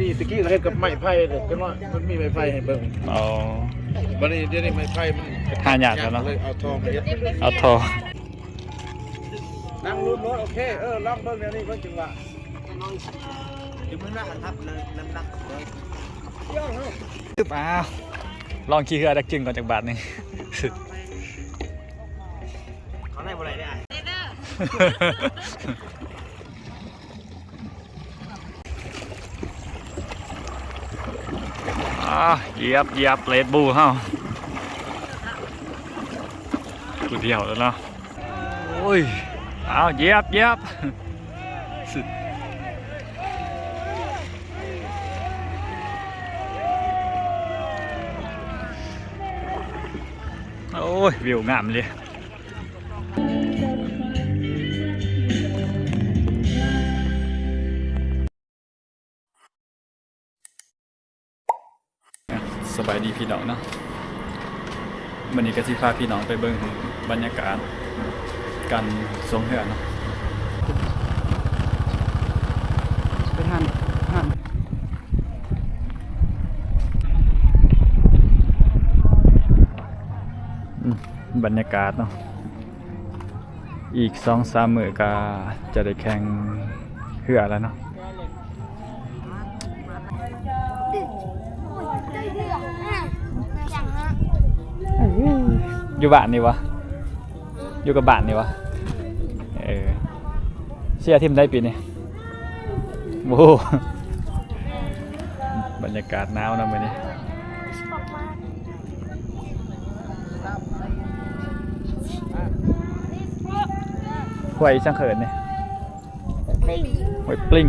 นี่ตะกี้เราให้กับไม้ไผ่เลยก็ว่ามันมีไม้ไผ่ให้เบิ่งอ๋อวันนี้เดี๋ยวนี้ไม้ไผ่มันหาหยาดแล้วเนาะเลยเอาทองมาเฮ็ดเอาทอนั่งรุ่นรถโอเคลองเบิ่งเดี๋ยวนี้ก็จังหวะอยู่มื้อหน้าครับน้ำหนักเลยตึ๊บอ้าวลองขี่เรือดักจึงก่อนจากบาทนึงเขาได้บ่ได้ได้เหยียบเลดบูเฮ้ากูเดียวแล้วเนาะโอ้ยเอาเหยียบโอ้ยวิวงามเลยสบายดีพี่น้องเนาะวันนี้ก็สิพาพี่น้องไปเบิ่งบรรยากาศการทรงเรือเนาะไปหันบรรยากาศเนาะอีก 2-3 มื้อก็จะได้แข่งเรือแล้วเนาะอยู่บ้านนี่วะอยู่กับบ้านนี่วะเชียร์ทีมได้ปีนี้โอ้บรรยากาศหนาวนะมื้อนี้หวยช่างเขินเนี่ยหวยปลิ้ง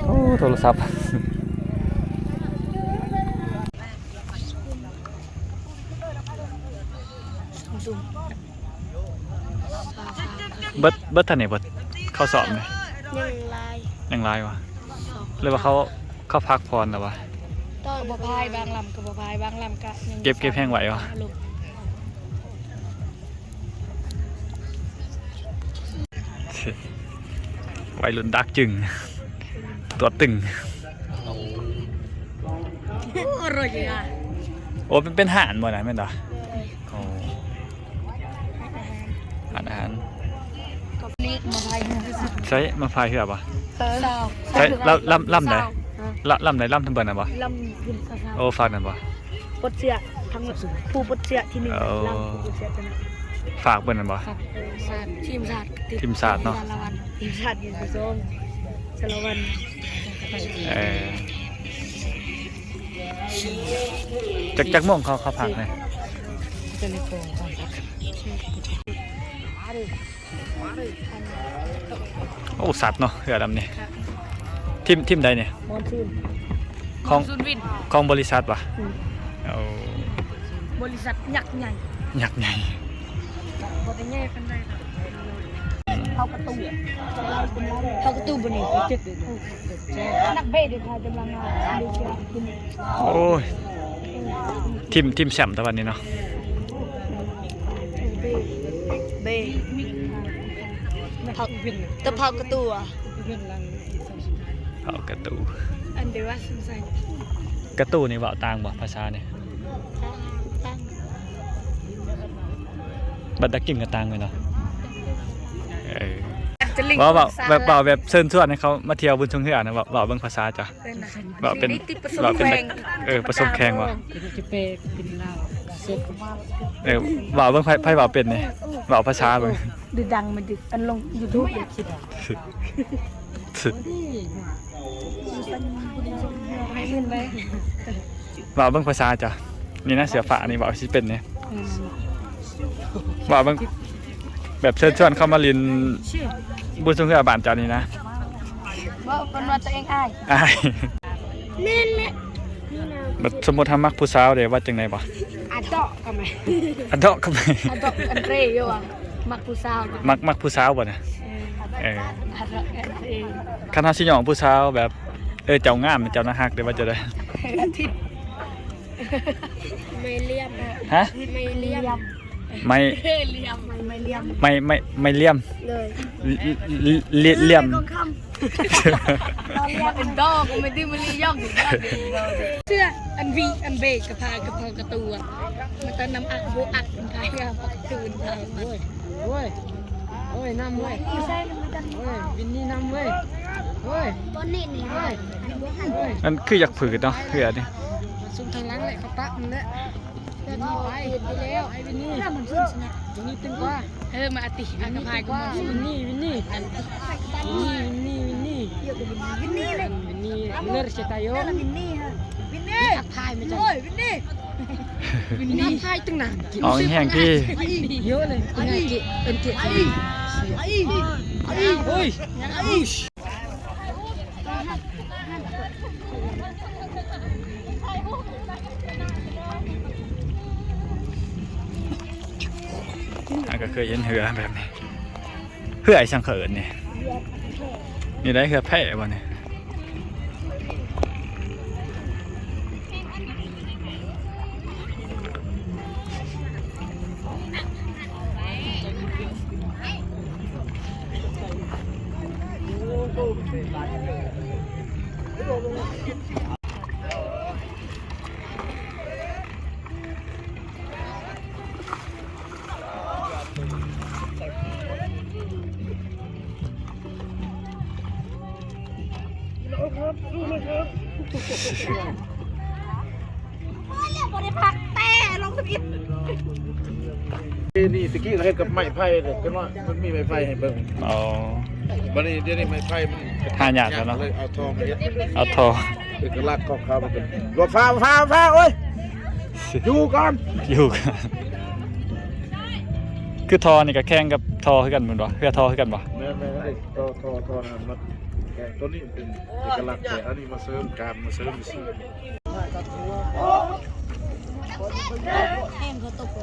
โอ้โทรศัพท์เบิดทันเนี่ยเบิดเขาสอบไหมยังไลน์วะหรือว่าเขาพักพรหรอวะต่อกระพายบางลำกระพายบางลำกะเก็บแห้งไหววะไวรุ่นดักจึงตัวตึงอร่อยอ่ะโอ้เป็นห่านบ่นะแม่นเหรอโอ้อาหารกับเล็กมาพายใช้มาพายเหือบป่ะใช้ล่ำไหนล่ำทั้งเบิร์นนะป่ะล่ำยินซาโอ้ฟังนั่นป่ะปดเสียทั้งผู้ปดเสียที่หนึ่งล่ำผู้ปดเสียจะฝากเบิร์นนั่นป่ะทีมศาสตร์เนาะทีมศาสตร์อยู่ที่โซนสารวันจากม่วงเขาพักเลยโอ้สัตว์เนาะเหือดำนี่ทิมใดเนี่ยของบริษัทป่ะบริษัทยักษ์ใหญ่บริษัทใหญ่กันได้เข้ากระตู้บนนี้นักเบสเดี๋ยวพาจะมางานดูเชียร์โอ้ยทิมแชมป์ตะวันนี้เนาะเบตะเผากระตู้อ่ะเผากระตู้อันเดียวว่าสงสัยกระตู้นี่ว่าต่างบ่ภาษาเนี่ยบัดดักกิ่งกระต่างเลยเนาะว่าแบบเชิญชวนให้เขามาเที่ยวบุญชงเฮือนะว่าเบิ่งภาษาจ้ะว่าเป็นประสบแข่งว่ะว่าเบิ่งไพ่ว่าเป็นนี่ว่าภาษาเบิ่งดูดังมันดึกอันลง YouTube เลยคิดว่าเบิ่งภาษาจ้ะนี่นะเสือฝานี่ว่าสิเป็นนี่ว่าเบิ่งแบบเชิญชวนเข้ามาเรียนบุญสงฆ์บ้านเจ้านี่นะว่าเป็นว่าตัวเองอายแน่แบบสมมติทำมักผู้สาวเดี๋ยวว่าจังไงบ่อัดดอกทำไมอัดดอกอันเรย์อยู่อ่ะมักผู้สาวมักผู้สาวบ่เนี่ยคณะสิหยองผู้สาวแบบเจ้างามเจ้าน่าฮักเดี๋ยวว่าจะได้ไม่เลี่ยมฮะไม่เลี่ยม ไม่ เลี่ยมไม่เลี่ยม ไม่เลี่ยม เลย เลี่ยม ตอนเรียกเป็นดอกไม่ได้มาเลี่ยมถึงดอกเสื้ออันวีอันเบกกระพายกระเพากระตัวมันจะนำอักโบอักเป็นไทยอะพักตื่นทางมัน เว้ยเฮ้ยน้ำเว้ย อีใช่มันจะ เฮ้ยวินนี่น้ำเว้ยเฮ้ย ต้นนี้นี่เฮ้ย เฮ้ย มันคืออยากผืดเนาะเหือนี่ ซุ่มทางหลังเลยเขาปะมันแหละวินนี่ไปแล้วไอ้วินนี่ ถ้ามันขึ้นชนะ วินนี่ตึงกว่า มาอติอักกระพายก็ ว่า มา วินนี่วินนี่วินนี่วินนี่ เยอะกว่าวินนี่เลย วินนี่เลิศเสียตายโย นั่นวินนี่ฮะวินนี่ ทักทายไม่ใช่ โอ้ยวินนี่วิน วิน นี่ นี่ทายตึงหนาน เอาแห้งที่ เยอะเลยเป็นไงเกะเป็นเกะ ไอ้ เฮ้ย ยังไอ้ ก็เคยเห็นเหือแบบนี้เหือไอ้ช่างเขินนี่นี่ได้เหือแพ้บ่เนี่ยนี่ตะกี้เราเฮ็ดกับไม้ไผ่เลยก็ว่ามันมีไม้ไผ่ให้เบิ่ง เอา บัดนี้เดี๋ยวนี้ไม้ไผ่มัน หายากแล้วเนาะ เลยเอาทองมาเฮ็ด เอาทอ เอกลักษณ์ของเขามันเป็นรถฟ้าโอ้ยอยู่ก่อน อยู่กันคือทอนี่ก็แข่งกับทอคือกันเหมือนบ่เหือทอคือกันบ่ แม่ไอ้ทอนะมันแกงตัวนี้เป็นเอกลักษณ์แต่อันนี้มาเสริมการมาเสริมสี แห้งเขาตก ม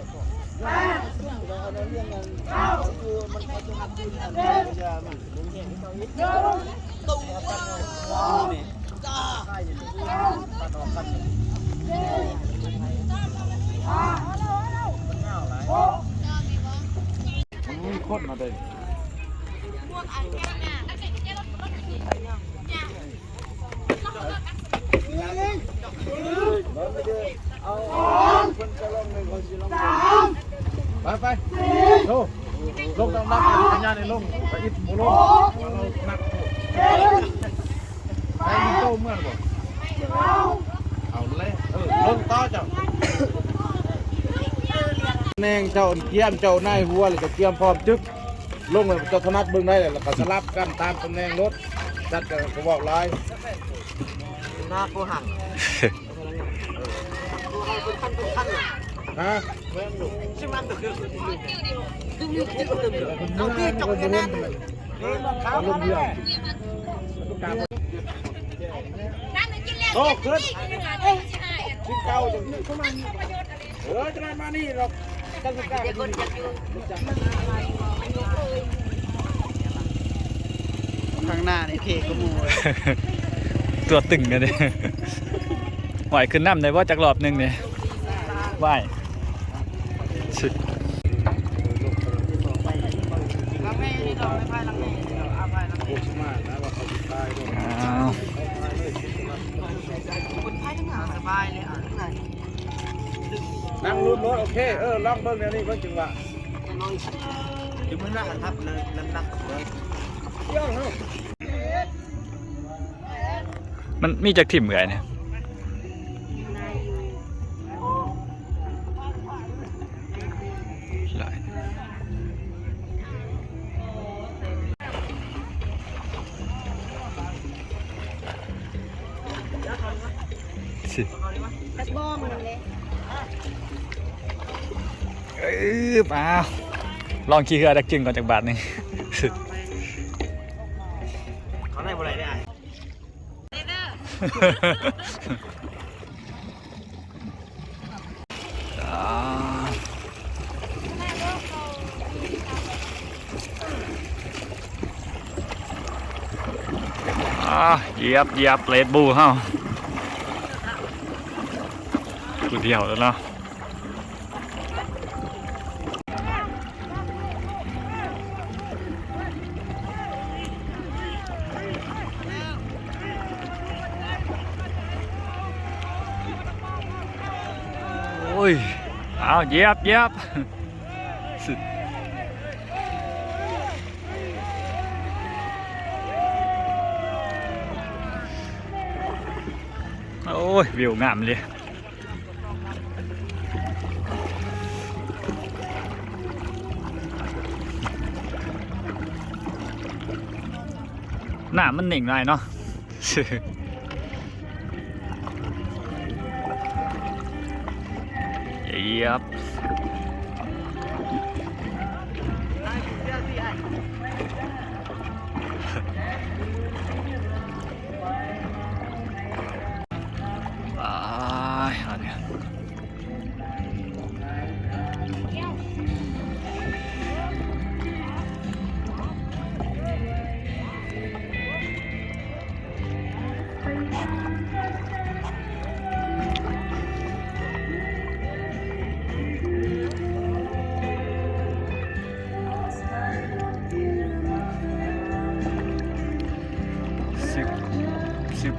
ันข้นมาได้ไปลงนักสัญญาณในลงไปอิดโมลงเรานักไปยิงโต้เมื่อบ่เอาเลยลงต่อเจ้าแนงเจ้าเกี่ยมเจ้านายหัวเลยก็เกี่ยมพร้อมจึ๊กลงเลยเจ้าถนัดเบิ่งได้แล้วก็สลับกันตามตำแหน่งรถจัดกันก็บอกลายหน้ากูหักฮะเอาที่จบกันนั่นลงเรือโอ้ขึ้นขึ้นเก้าจังจะมานี่เราตั้งแต่ก้าวข้างหน้าในเทกมู ตัวตึงกันเลยไหวขึ้นน้ำได้ว่าจากรอบหนึงเนี่ยไหวชิ โอ้สมาร์ทนะว่าเขาตายด้วย อ้าว นั่งรุ่นรถโอเคลองเบิ้งแนวนี้ก็จังหวะอยู่มันน่าทับเลยนักเลย มันมีจากถิ่มเหมือนเนี่ยหลายสิ ตักบ้องเลย อ้าวลองขี่เรือดักจึงก่อนจากบาทหนึง เขาได้อะไรได้เหยียบเลดบูเฮากูเดียวแล้วเนาะ อ้ยเอาเหยียบสุดโอ้ยวิวงามเลยหน้ามันหนิ่งหน่อยเนาะ เหยียบเอาเนี่ยสิบ